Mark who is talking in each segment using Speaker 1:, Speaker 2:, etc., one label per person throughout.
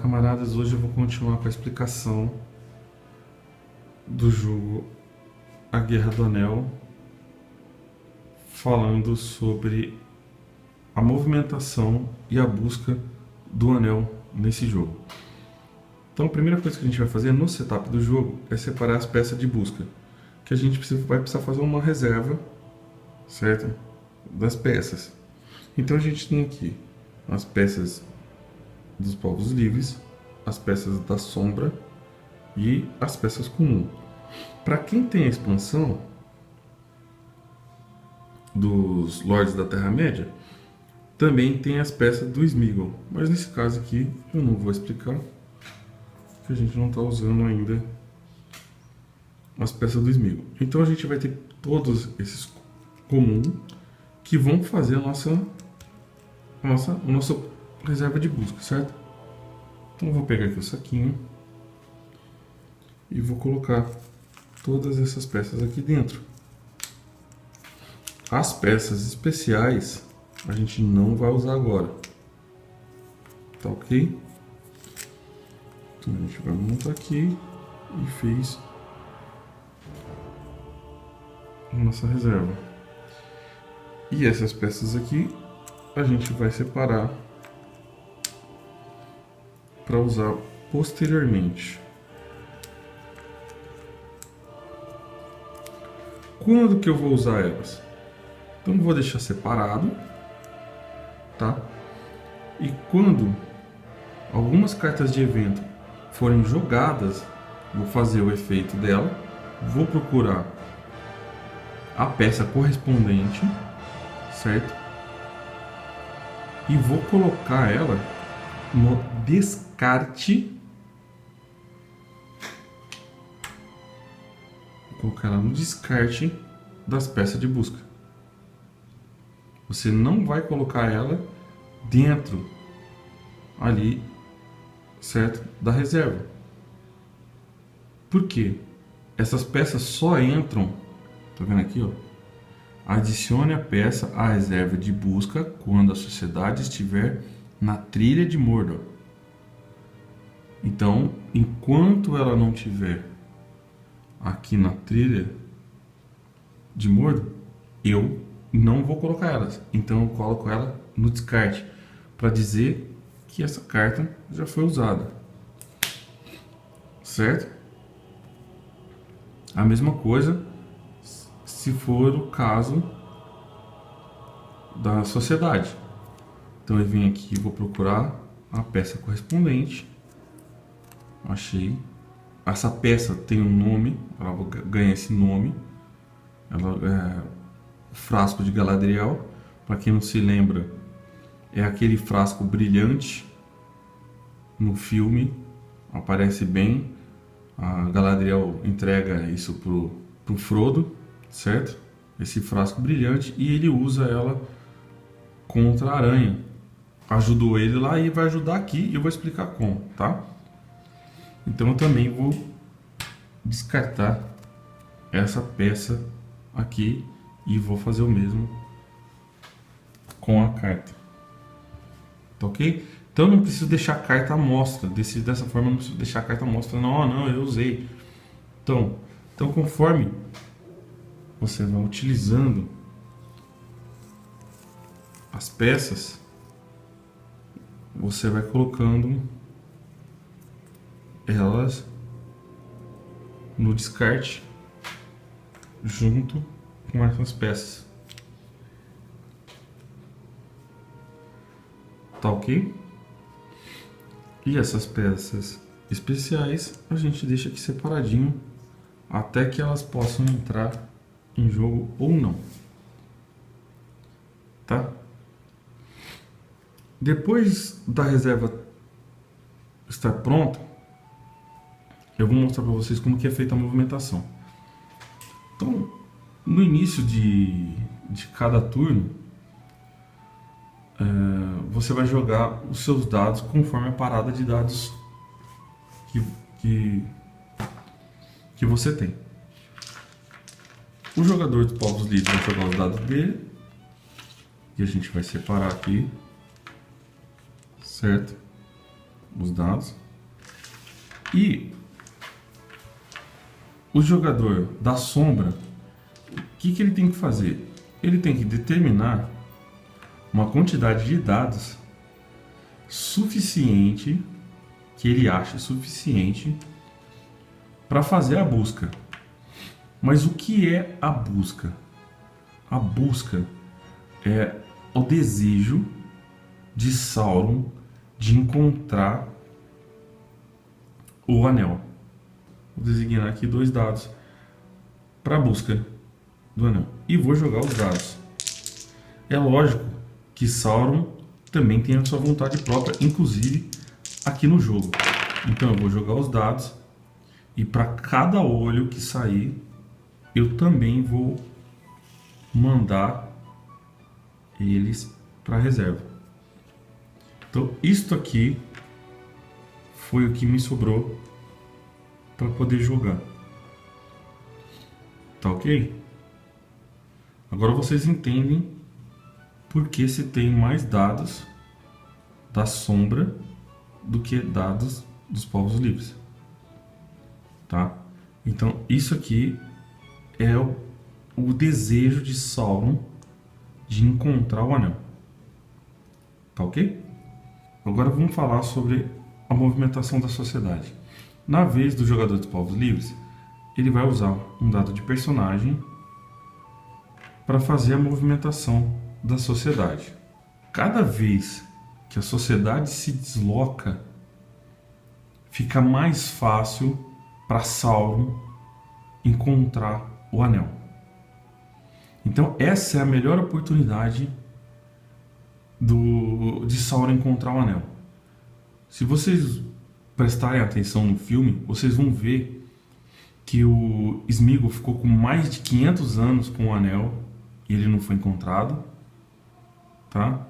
Speaker 1: camaradas, hoje eu vou continuar com a explicação do jogo A Guerra do Anel, falando sobre a movimentação e a busca do anel nesse jogo. Então a primeira coisa que a gente vai fazer no setup do jogo é separar as peças de busca, que a gente vai precisar fazer uma reserva, certo? Das peças. Então a gente tem aqui as peças dos povos livres, as peças da sombra e as peças comuns. Para quem tem a expansão dos Lordes da Terra-média, também tem as peças do Sméagol, mas nesse caso aqui eu não vou explicar, porque a gente não está usando ainda as peças do Sméagol. Então a gente vai ter todos esses comuns que vão fazer a nossa reserva de busca, certo? Então eu vou pegar aqui o saquinho e vou colocar todas essas peças aqui dentro. As peças especiais a gente não vai usar agora, tá ok? Então a gente vai montar aqui e fez a nossa reserva. E essas peças aqui a gente vai separar para usar posteriormente. Quando que eu vou usar elas? Então eu vou deixar separado, tá? E quando algumas cartas de evento forem jogadas, vou fazer o efeito dela, vou procurar a peça correspondente, certo? E vou colocar ela no descarte. Vou colocar ela no descarte das peças de busca. Você não vai colocar ela dentro ali, certo? Da reserva. Por quê? Essas peças só entram, tá vendo aqui, ó? Adicione a peça à reserva de busca quando a sociedade estiver na trilha de Mordor. Então, enquanto ela não estiver aqui na trilha de Mordor, eu não vou colocar elas. Então eu coloco ela no descarte para dizer que essa carta já foi usada, certo? A mesma coisa se for o caso da sociedade. Então eu venho aqui e vou procurar a peça correspondente. Achei. Essa peça tem um nome, ela ganha esse nome. Ela é o frasco de Galadriel. Para quem não se lembra, é aquele frasco brilhante no filme. Aparece bem. A Galadriel entrega isso pro Frodo, certo? Esse frasco brilhante, e ele usa ela contra a aranha. Ajudou ele lá e vai ajudar aqui, e eu vou explicar como, tá? Então eu também vou descartar essa peça aqui e vou fazer o mesmo com a carta, tá ok? Então eu não preciso deixar a carta à mostra, dessa forma eu não preciso deixar a carta à mostra, não, eu usei. Então conforme você vai utilizando as peças, você vai colocando elas no descarte junto com essas peças, tá ok? E essas peças especiais a gente deixa aqui separadinho até que elas possam entrar em jogo ou não, tá? Depois da reserva estar pronta, eu vou mostrar para vocês como que é feita a movimentação. Então, no início de cada turno, você vai jogar os seus dados conforme a parada de dados que você tem. O jogador dos povos livres vai jogar os dados dele, e a gente vai separar aqui, certo? os dados. E o jogador da sombra, o que ele tem que fazer? Ele tem que determinar uma quantidade de dados suficiente, que ele acha suficiente para fazer a busca. Mas o que é a busca? A busca é o desejo de Sauron de encontrar o anel. Vou designar aqui 2 dados para a busca do anel. E vou jogar os dados. É lógico que Sauron também tem a sua vontade própria, inclusive aqui no jogo. Então eu vou jogar os dados e para cada olho que sair, eu também vou mandar eles para a reserva. Então isto aqui foi o que me sobrou para poder jogar. Tá ok? Agora vocês entendem por que se tem mais dados da sombra do que dados dos povos livres. Tá? Então isso aqui é o desejo de Sauron de encontrar o anel. Tá ok? Agora vamos falar sobre a movimentação da sociedade. Na vez do jogador dos povos livres, ele vai usar um dado de personagem para fazer a movimentação da sociedade. Cada vez que a sociedade se desloca, fica mais fácil para Sauron encontrar o anel. Então essa é a melhor oportunidade de Sauron encontrar o anel. Se vocês prestarem atenção no filme, vocês vão ver que o Sméagol ficou com mais de 500 anos com o anel e ele não foi encontrado, tá?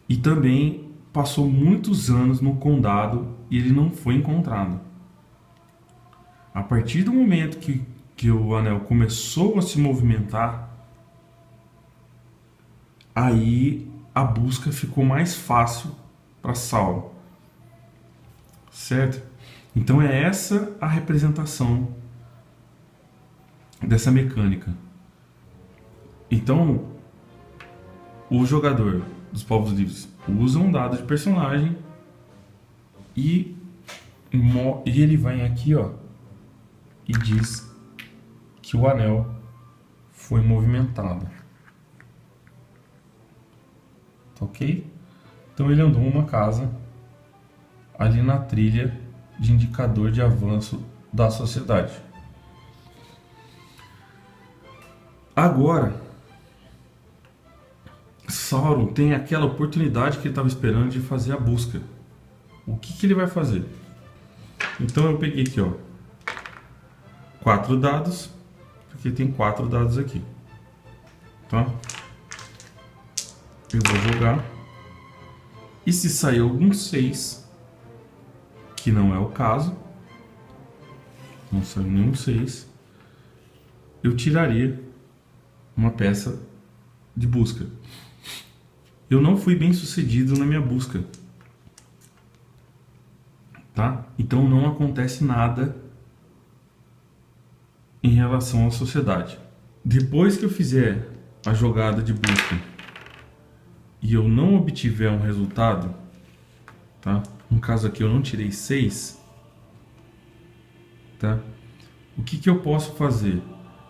Speaker 1: E também passou muitos anos no condado e ele não foi encontrado. A partir do momento que o anel começou a se movimentar, aí a busca ficou mais fácil para Sauron, certo? Então é essa a representação dessa mecânica. Então o jogador dos povos livres usa um dado de personagem e ele vai aqui, ó, e diz que o anel foi movimentado. Tá ok? Então ele andou uma casa ali na trilha de indicador de avanço da sociedade. Agora, Sauron tem aquela oportunidade que ele estava esperando de fazer a busca. O que ele vai fazer? Então eu peguei aqui, ó, 4 dados, porque tem 4 dados aqui, tá? Eu vou jogar. E se sair algum 6, que não é o caso, não saiu nenhum 6, eu tiraria uma peça de busca. Eu não fui bem sucedido na minha busca, tá? Então não acontece nada em relação à sociedade. Depois que eu fizer a jogada de busca e eu não obtiver um resultado, tá? No caso aqui eu não tirei 6, tá? O que eu posso fazer?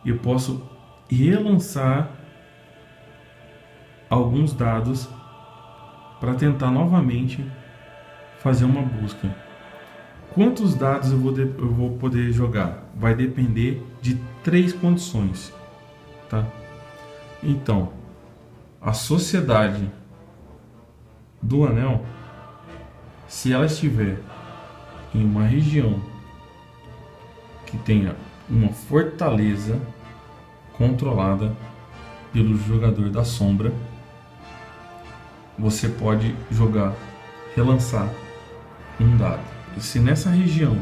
Speaker 1: Eu posso relançar alguns dados para tentar novamente fazer uma busca. Quantos dados eu vou poder jogar? Vai depender de 3 condições, tá? Então, a sociedade do anel, se ela estiver em uma região que tenha uma fortaleza controlada pelo jogador da sombra, você pode jogar, relançar um dado. E se nessa região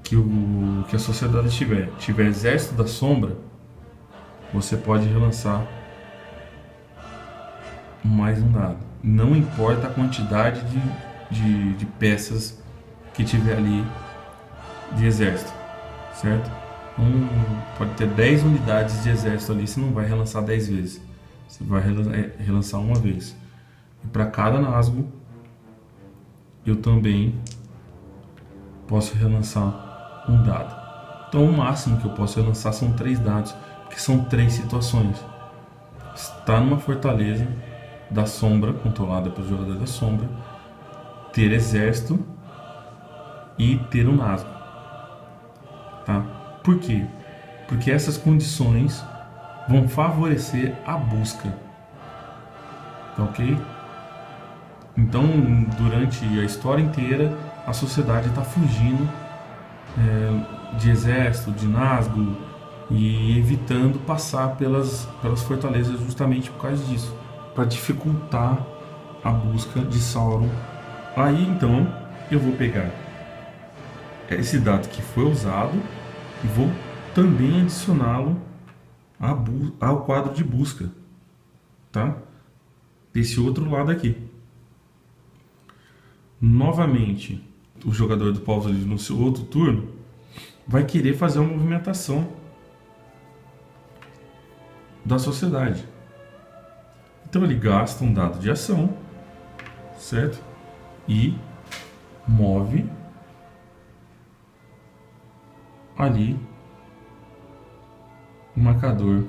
Speaker 1: que a sociedade tiver exército da sombra, você pode relançar mais um dado. Não importa a quantidade de peças que tiver ali de exército, certo? Pode ter 10 unidades de exército ali, você não vai relançar 10 vezes. Você vai relançar uma vez. E para cada Nazgûl, eu também posso relançar um dado. Então o máximo que eu posso relançar são 3 dados, porque são 3 situações. Estar numa fortaleza da sombra, controlada pelos jogadores da sombra, ter exército e ter um Nazgûl. Tá? Por quê? Porque essas condições vão favorecer a busca. Tá ok? Então, durante a história inteira, a sociedade está fugindo de exército, de Nazgûl, e evitando passar pelas fortalezas justamente por causa disso, para dificultar a busca de Sauron. Aí então eu vou pegar esse dado que foi usado e vou também adicioná-lo ao quadro de busca, tá? Desse outro lado aqui. Novamente, o jogador do Povos Livres no seu outro turno vai querer fazer uma movimentação da sociedade. Então ele gasta um dado de ação, certo? E move ali o marcador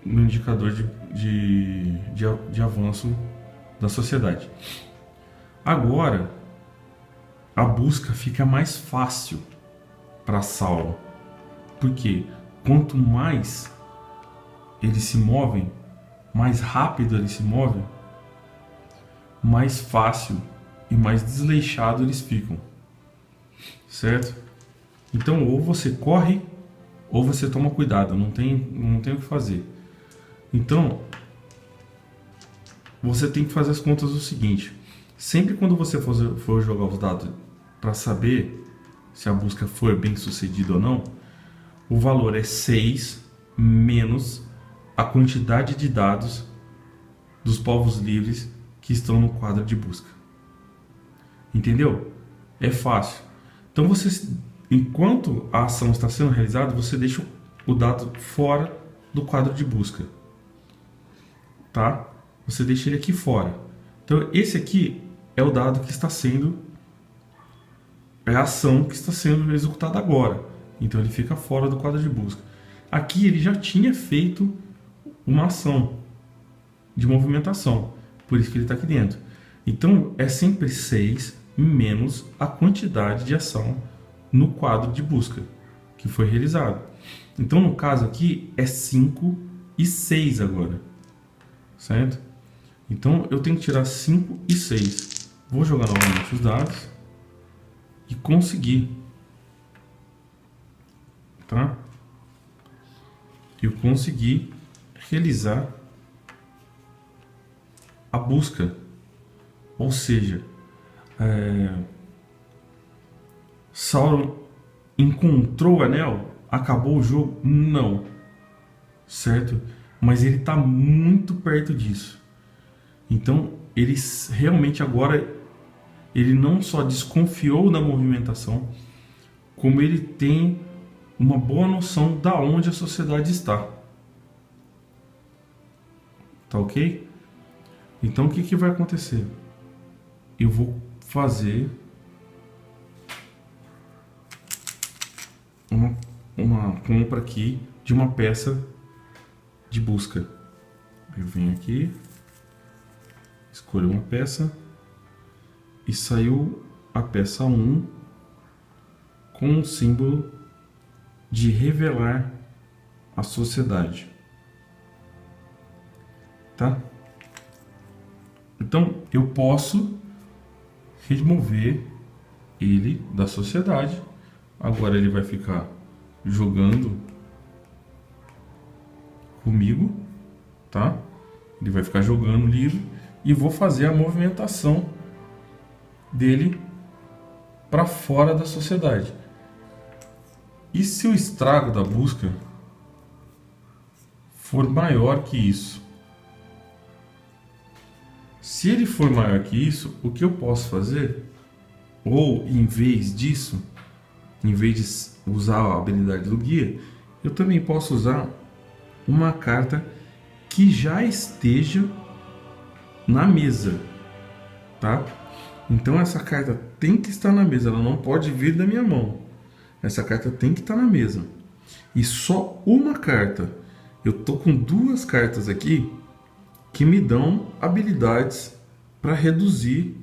Speaker 1: no indicador de avanço da sociedade. Agora a busca fica mais fácil para Sauron, porque quanto mais eles se movem, mais rápido eles se movem, mais fácil e mais desleixado eles ficam, certo? Então ou você corre ou você toma cuidado, não tem o que fazer. Então você tem que fazer as contas do seguinte: sempre quando você for jogar os dados para saber se a busca foi bem sucedida ou não, o valor é 6 menos a quantidade de dados dos povos livres que estão no quadro de busca. Entendeu? É fácil. Então enquanto a ação está sendo realizada, você deixa o dado fora do quadro de busca, tá? Você deixa ele aqui fora. Então esse aqui é o dado que está sendo, é a ação que está sendo executada agora. Então ele fica fora do quadro de busca. Aqui ele já tinha feito uma ação de movimentação, por isso que ele está aqui dentro. Então é sempre 6 menos a quantidade de ação no quadro de busca que foi realizado. Então no caso aqui é 5 e 6 agora, certo? Então eu tenho que tirar 5 e 6. Vou jogar novamente os dados e conseguir, tá? Eu consegui realizar a busca, ou seja, Sauron encontrou o anel, acabou o jogo? Não, certo? Mas ele está muito perto disso. Então ele realmente agora, ele não só desconfiou da movimentação, como ele tem uma boa noção da onde a sociedade está. Tá ok? Então o que vai acontecer? Eu vou fazer uma compra aqui de uma peça de busca. Eu venho aqui, escolho uma peça e saiu a peça 1 com o símbolo de revelar a sociedade, tá? Então eu posso remover ele da sociedade. Agora ele vai ficar jogando comigo, tá? Ele vai ficar jogando livre e vou fazer a movimentação dele para fora da sociedade. E se o estrago da busca for maior que isso? Se ele for maior que isso, o que eu posso fazer? Ou em vez disso, em vez de usar a habilidade do guia, eu também posso usar uma carta que já esteja na mesa, tá? Então essa carta tem que estar na mesa, ela não pode vir da minha mão. Essa carta tem que estar na mesa. E só uma carta. Eu tô com duas cartas aqui que me dão habilidades para reduzir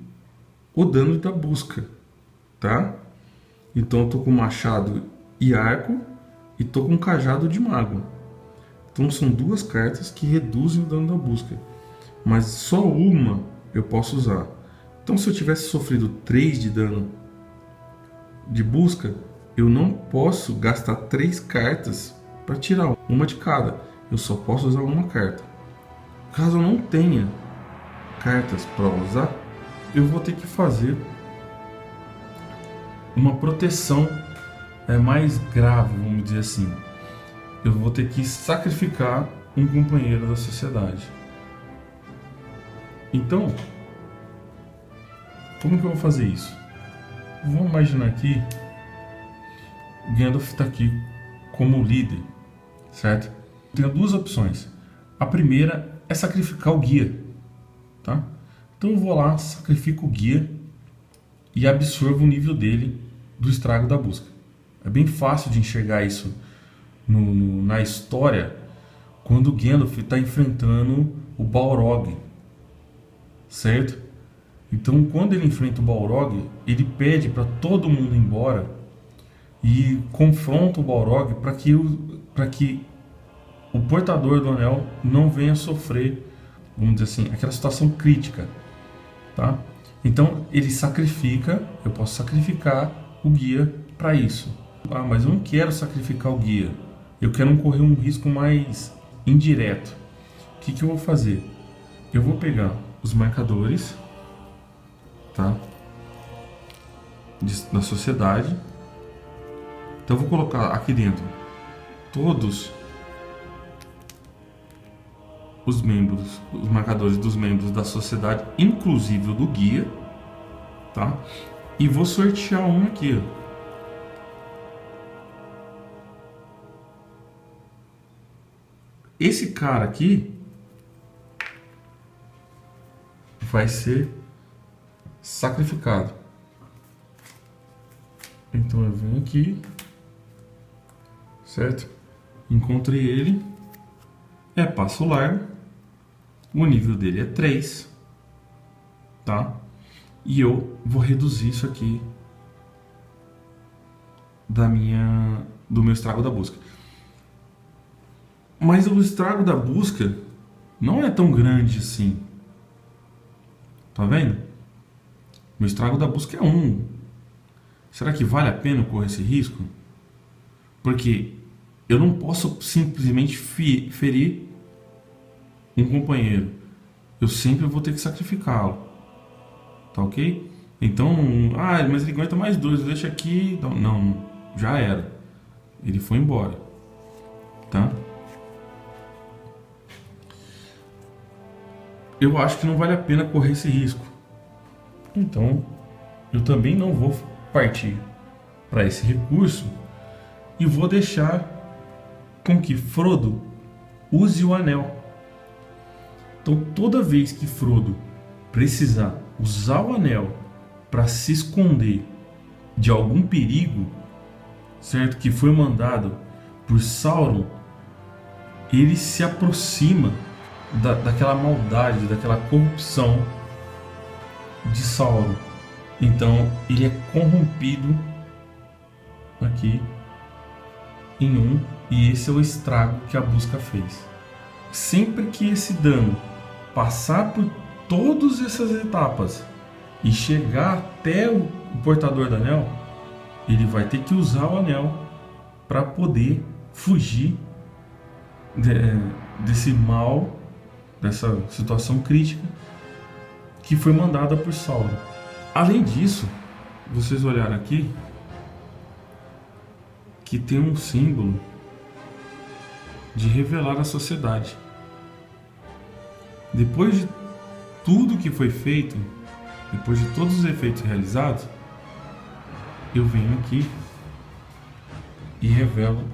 Speaker 1: o dano da busca, tá? Então eu tô com machado e arco e tô com cajado de mago. Então são duas cartas que reduzem o dano da busca, mas só uma eu posso usar. Então se eu tivesse sofrido 3 de dano de busca, eu não posso gastar 3 cartas para tirar uma de cada. Eu só posso usar uma carta. Caso eu não tenha cartas para usar, eu vou ter que fazer uma proteção mais grave, vamos dizer assim. Eu vou ter que sacrificar um companheiro da sociedade. Então, como que eu vou fazer isso? Vamos imaginar aqui, Gandalf está aqui como líder, certo? Tenho duas opções. A primeira é sacrificar o guia, tá? Então eu vou lá, sacrifico o guia e absorvo o nível dele do estrago da busca. É bem fácil de enxergar isso na história, quando o Gandalf está enfrentando o Balrog, certo? Então quando ele enfrenta o Balrog, ele pede para todo mundo ir embora e confronta o Balrog para que o portador do anel não venha sofrer, vamos dizer assim, aquela situação crítica, tá? Então ele sacrifica, eu posso sacrificar o guia para isso. Ah, mas eu não quero sacrificar o guia, eu quero correr um risco mais indireto. O que eu vou fazer? Eu vou pegar os marcadores, tá? Da sociedade. Então eu vou colocar aqui dentro todos os membros, os marcadores dos membros da sociedade, inclusive o do guia, tá? E vou sortear um aqui, ó. Esse cara aqui vai ser sacrificado. Então eu venho aqui, certo? Encontrei ele, passo largo, o nível dele é 3, tá? E eu vou reduzir isso aqui do meu estrago da busca. Mas o estrago da busca não é tão grande assim. Tá vendo? O estrago da busca é 1. Será que vale a pena correr esse risco? Porque eu não posso simplesmente ferir um companheiro. Eu sempre vou ter que sacrificá-lo. Tá ok? Então, mas ele aguenta mais 2, deixa aqui. Não, já era. Ele foi embora. Tá? Eu acho que não vale a pena correr esse risco. Então, eu também não vou partir para esse recurso e vou deixar com que Frodo use o anel. Então, toda vez que Frodo precisar usar o anel para se esconder de algum perigo, certo, que foi mandado por Sauron, ele se aproxima daquela maldade, daquela corrupção de Sauron. Então ele é corrompido aqui em 1, e esse é o estrago que a busca fez. Sempre que esse dano passar por todas essas etapas e chegar até o portador do anel, ele vai ter que usar o anel para poder fugir desse mal, dessa situação crítica que foi mandada por Sauron. Além disso, vocês olharam aqui que tem um símbolo de revelar a sociedade. Depois de tudo que foi feito, depois de todos os efeitos realizados, eu venho aqui e revelo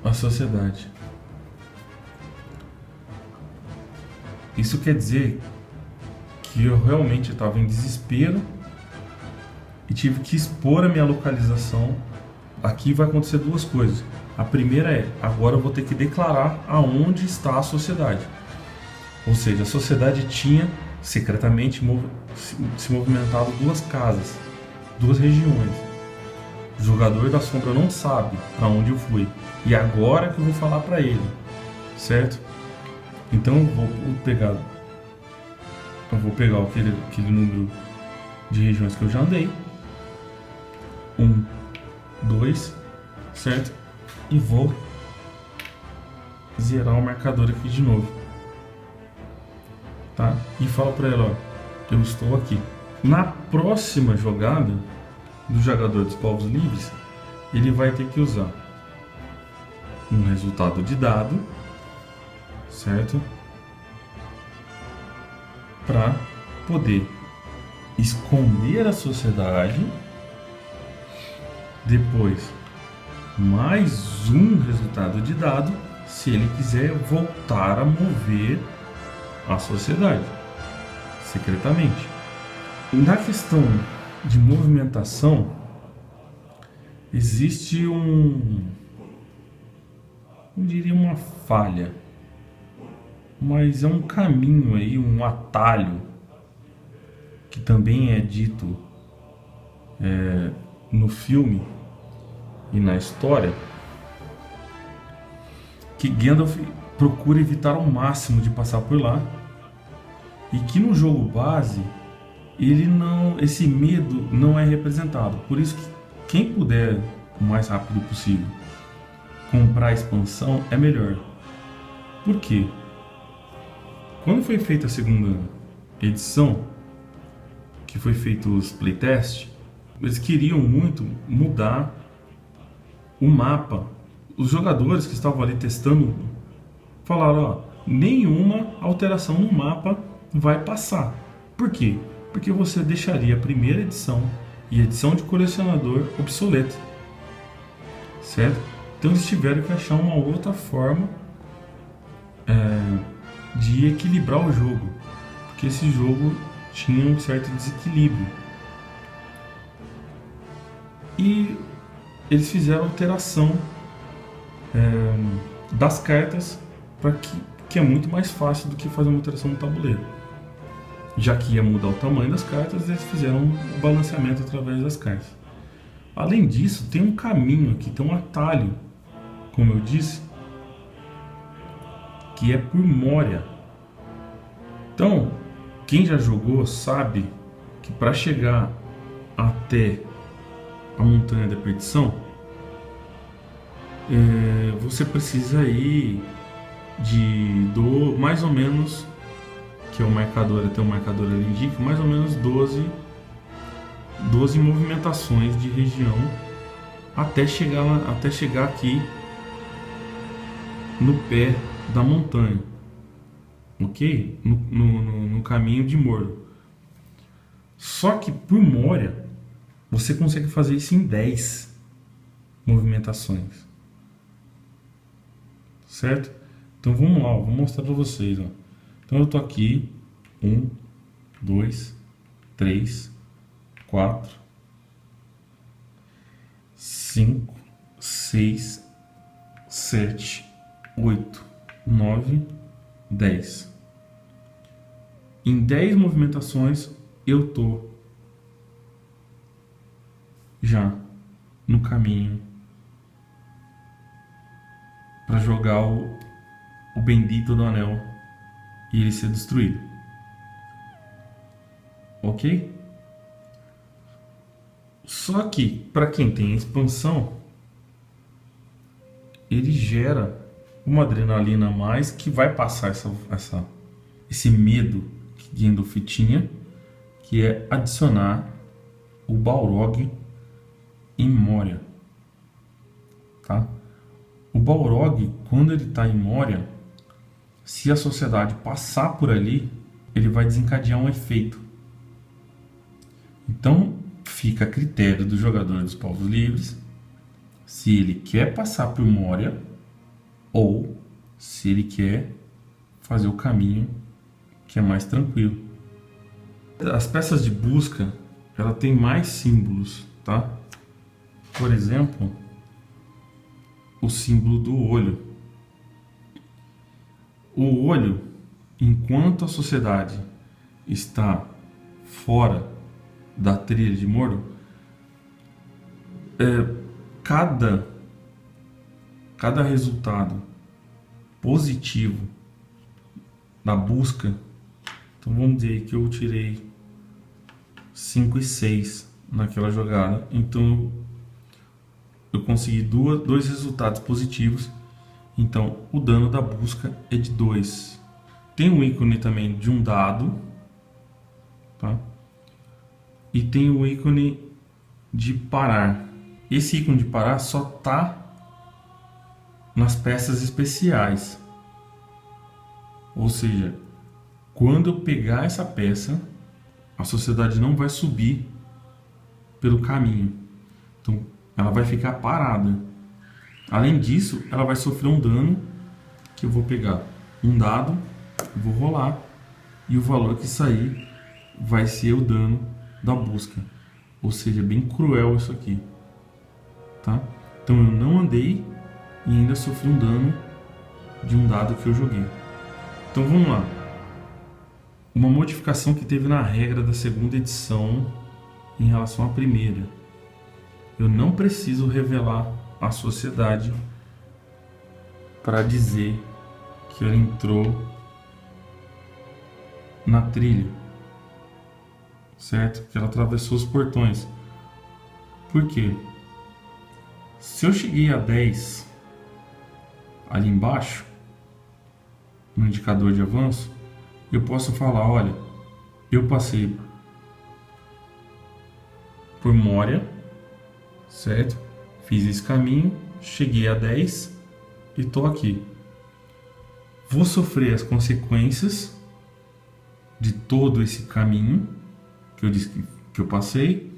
Speaker 1: a sociedade. Isso quer dizer que eu realmente estava em desespero e tive que expor a minha localização. Aqui vai acontecer duas coisas. A primeira é, agora eu vou ter que declarar aonde está a sociedade. Ou seja, a sociedade tinha secretamente se movimentado duas casas, duas regiões. O jogador da sombra não sabe para onde eu fui. E agora que eu vou falar para ele, certo? Então eu vou pegar aquele número de regiões que eu já andei. 1, 2, certo? E vou zerar o marcador aqui de novo, tá? E falo para ela, ó, eu estou aqui. Na próxima jogada do jogador dos povos livres, ele vai ter que usar um resultado de dado, certo? Para poder esconder a sociedade, depois mais um resultado de dado se ele quiser voltar a mover a sociedade secretamente. Na questão de movimentação, existe eu diria uma falha, mas é um caminho aí, um atalho, que também é dito no filme e na história, que Gandalf procura evitar ao máximo de passar por lá, e que no jogo base esse medo não é representado. Por isso que quem puder o mais rápido possível comprar a expansão é melhor. Por quê? Quando foi feita a segunda edição, que foi feito os playtests, eles queriam muito mudar o mapa. Os jogadores que estavam ali testando falaram, ó, nenhuma alteração no mapa vai passar. Por quê? Porque você deixaria a primeira edição e a edição de colecionador obsoleta, certo? Então eles tiveram que achar uma outra forma de equilibrar o jogo, porque esse jogo tinha um certo desequilíbrio. E eles fizeram alteração das cartas, que é muito mais fácil do que fazer uma alteração no tabuleiro. Já que ia mudar o tamanho das cartas, eles fizeram um balanceamento através das cartas. Além disso, tem um caminho aqui, tem um atalho, como eu disse, que é por Moria. Então, quem já jogou sabe que para chegar até a Montanha da Perdição, você precisa ir mais ou menos, que é o marcador, até o marcador ele indica, mais ou menos 12 movimentações de região até chegar aqui no pé da montanha, ok? No caminho de Mordor. Só que por Moria você consegue fazer isso em 10 movimentações, certo? Então vamos lá, vou mostrar para vocês, ó. Então eu tô aqui, 1, 2, 3, 4, 5, 6, 7, 8, 9, 10. Em 10 movimentações eu tô já no caminho para jogar o bendito do anel e ele ser destruído, ok? Só que para quem tem a expansão, ele gera uma adrenalina a mais que vai passar esse medo que Gandalf tinha, que é adicionar o Balrog em Moria, tá? O Balrog, quando ele está em Moria, Se a sociedade passar por ali, ele vai desencadear um efeito. Então, fica a critério do jogador dos povos livres se ele quer passar por Moria ou se ele quer fazer o caminho que é mais tranquilo. As peças de busca, ela tem mais símbolos, tá? Por exemplo, o símbolo do olho. O olho, enquanto a sociedade está fora da trilha de Mordor, cada resultado positivo da busca, então vamos dizer que eu tirei 5 e 6 naquela jogada, então eu consegui dois resultados positivos, então o dano da busca é de 2. Tem um ícone também de um dado, tá? E tem o ícone de parar. Esse ícone de parar só tá nas peças especiais. Ou seja, quando eu pegar essa peça, a sociedade não vai subir pelo caminho. Então, ela vai ficar parada. Além disso, ela vai sofrer um dano que eu vou pegar um dado, vou rolar e o valor que sair vai ser o dano da busca. Ou seja, bem cruel isso aqui, tá? Então eu não andei e ainda sofri um dano de um dado que eu joguei. Então vamos lá. Uma modificação que teve na regra da segunda edição em relação à primeira. Eu não preciso revelar a sociedade para dizer que ela entrou na trilha, certo? Que ela atravessou os portões. Por quê? Se eu cheguei a 10 ali embaixo, no indicador de avanço, eu posso falar, olha, eu passei por Moria, certo? Fiz esse caminho, cheguei a 10 e estou aqui. Vou sofrer as consequências de todo esse caminho que eu disse que eu passei.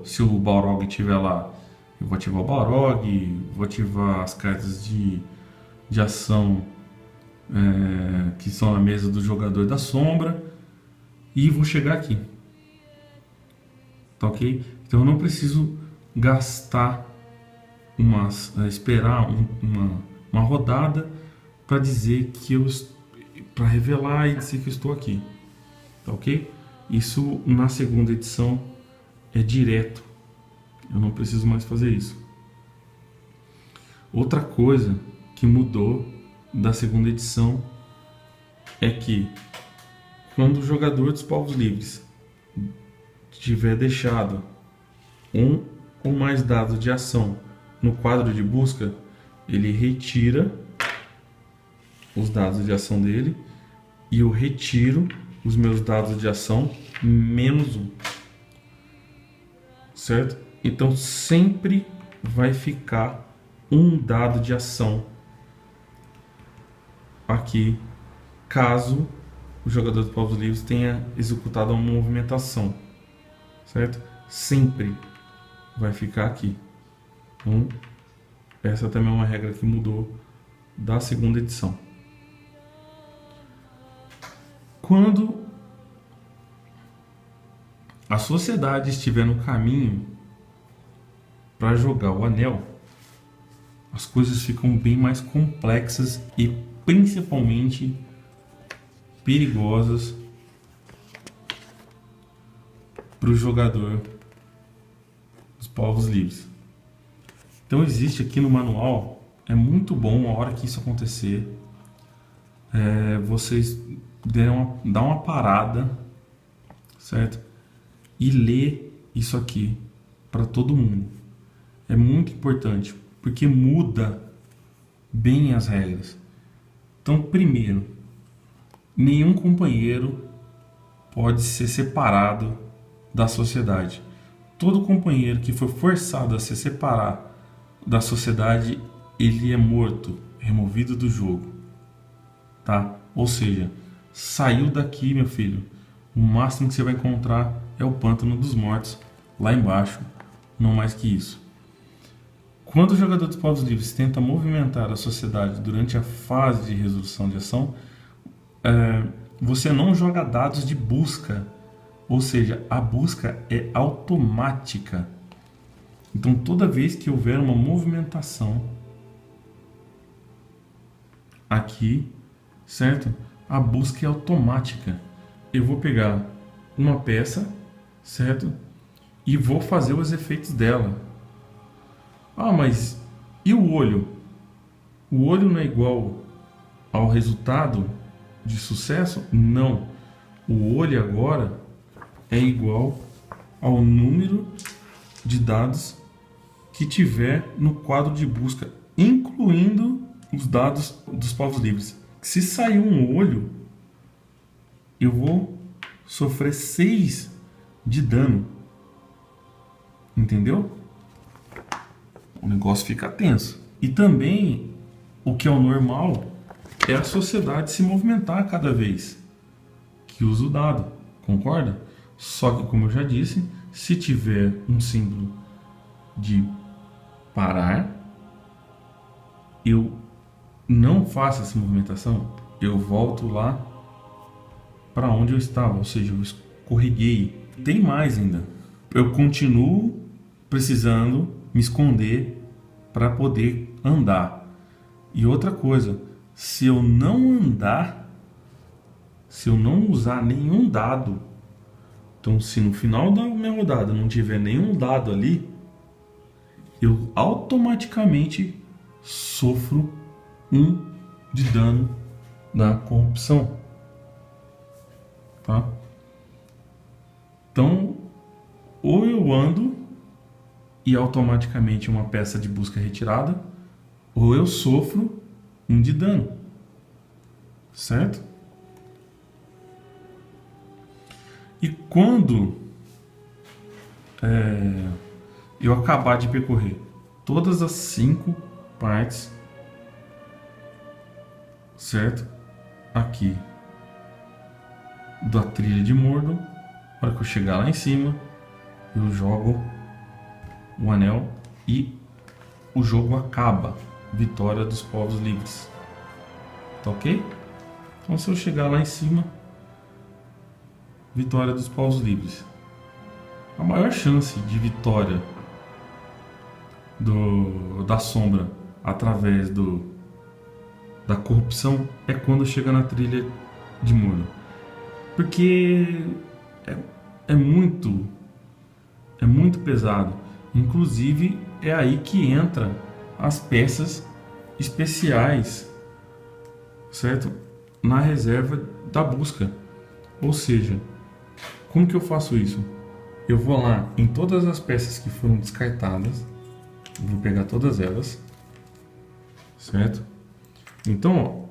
Speaker 1: Se o Balrog estiver lá, eu vou ativar o Balrog, vou ativar as cartas de ação que são na mesa do jogador da sombra e vou chegar aqui, tá ok? Então eu não preciso gastar esperar uma rodada para dizer que para revelar e dizer que eu estou aqui, tá ok? Isso na segunda edição é direto, eu não preciso mais fazer isso. Outra coisa que mudou da segunda edição é que quando o jogador dos povos livres tiver deixado um ou mais dados de ação no quadro de busca, ele retira os dados de ação dele e eu retiro os meus dados de ação menos 1, certo? Então sempre vai ficar um dado de ação aqui, caso o jogador dos povos livres tenha executado uma movimentação, certo? Sempre vai ficar aqui. Então, essa também é uma regra que mudou da segunda edição. Quando a sociedade estiver no caminho para jogar o anel, as coisas ficam bem mais complexas e principalmente perigosas para o jogador dos povos livres. Então existe aqui no manual, é muito bom a hora que isso acontecer, vocês dar uma parada, certo? E ler isso aqui para todo mundo. É muito importante, porque muda bem as regras. Então, primeiro, nenhum companheiro pode ser separado da sociedade. Todo companheiro que for forçado a se separar da sociedade, ele é morto, removido do jogo, tá? Ou seja, saiu daqui, meu filho, o máximo que você vai encontrar é o pântano dos mortos, lá embaixo, não mais que isso. Quando o jogador dos povos livres tenta movimentar a sociedade durante a fase de resolução de ação, você não joga dados de busca, ou seja, a busca é automática. Então, toda vez que houver uma movimentação aqui, certo? A busca é automática. Eu vou pegar uma peça, certo? E vou fazer os efeitos dela. Ah, mas e o olho? O olho não é igual ao resultado de sucesso? Não. O olho agora é igual ao número de dados que tiver no quadro de busca, incluindo os dados dos povos livres. Se sair um olho, eu vou sofrer 6 de dano. Entendeu? O negócio fica tenso. E também, o que é o normal é a sociedade se movimentar cada vez que usa o dado. Concorda? Só que, como eu já disse, se tiver um símbolo de parar, eu não faço essa movimentação, eu volto lá para onde eu estava, ou seja, eu escorreguei. Tem mais ainda. Eu continuo precisando me esconder para poder andar. E outra coisa, se eu não andar, se eu não usar nenhum dado, então se no final da minha rodada não tiver nenhum dado ali, eu automaticamente sofro 1 de dano da corrupção, tá? Então, ou eu ando e automaticamente uma peça de busca é retirada, ou eu sofro 1 de dano, certo? E quando eu acabar de percorrer todas as 5 partes, certo? Aqui da trilha de Mordor, na hora que eu chegar lá em cima, eu jogo o anel e o jogo acaba. Vitória dos povos livres. Tá ok? Então, se eu chegar lá em cima, vitória dos povos livres. A maior chance de vitória da sombra através da corrupção é quando chega na trilha de Mordor. Porque é muito pesado. Inclusive, é aí que entra as peças especiais, certo? Na reserva da busca. Ou seja, como que eu faço isso? Eu vou lá em todas as peças que foram descartadas, vou pegar todas elas, certo? Então, ó,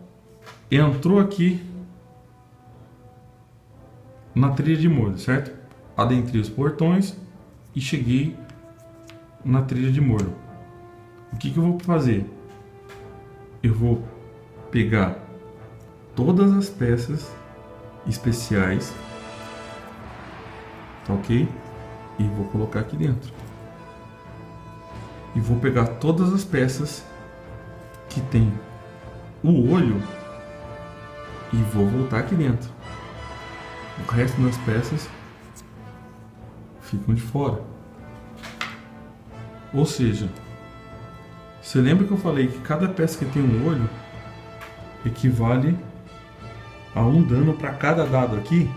Speaker 1: entrou aqui na trilha de Mordor, certo? Adentrei os portões e cheguei na trilha de Mordor. O que eu vou fazer? Eu vou pegar todas as peças especiais, tá ok? E vou colocar aqui dentro. E vou pegar todas as peças que tem o olho e vou voltar aqui dentro. O resto das peças ficam de fora. Ou seja, você lembra que eu falei que cada peça que tem um olho equivale a 1 dano para cada dado aqui?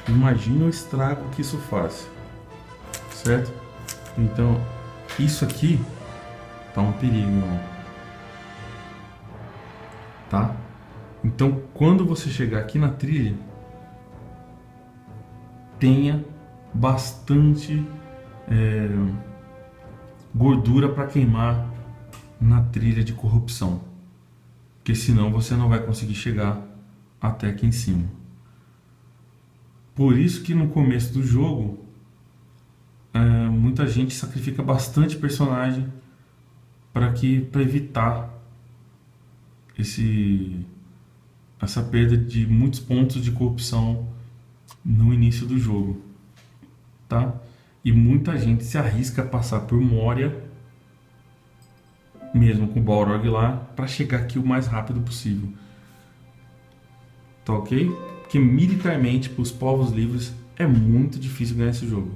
Speaker 1: Imagina o estrago que isso faz, certo? Então, isso aqui tá um perigo, irmão. Tá? Então, quando você chegar aqui na trilha, tenha bastante gordura para queimar na trilha de corrupção, porque senão você não vai conseguir chegar até aqui em cima. Por isso que no começo do jogo muita gente sacrifica bastante personagem para evitar essa perda de muitos pontos de corrupção no início do jogo, tá? E muita gente se arrisca a passar por Moria, mesmo com o Balrog lá, para chegar aqui o mais rápido possível. Tá ok? Porque militarmente, para os povos livres, é muito difícil ganhar esse jogo.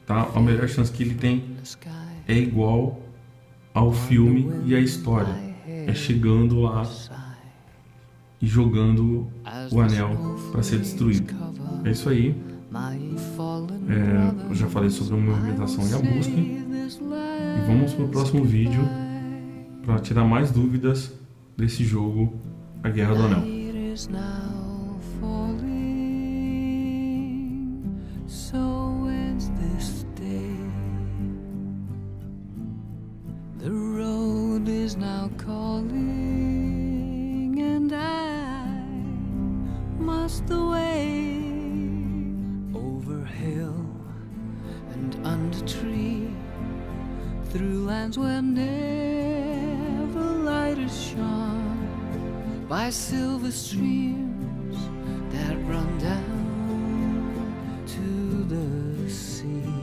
Speaker 1: Tá? A melhor chance que ele tem é igual ao filme e à história. É chegando lá e jogando o anel para ser destruído. É isso aí. Eu já falei sobre a movimentação e a busca. E vamos para o próximo vídeo para tirar mais dúvidas desse jogo, A Guerra do Anel.
Speaker 2: Through lands where never light is shone, by silver streams that run down to the sea.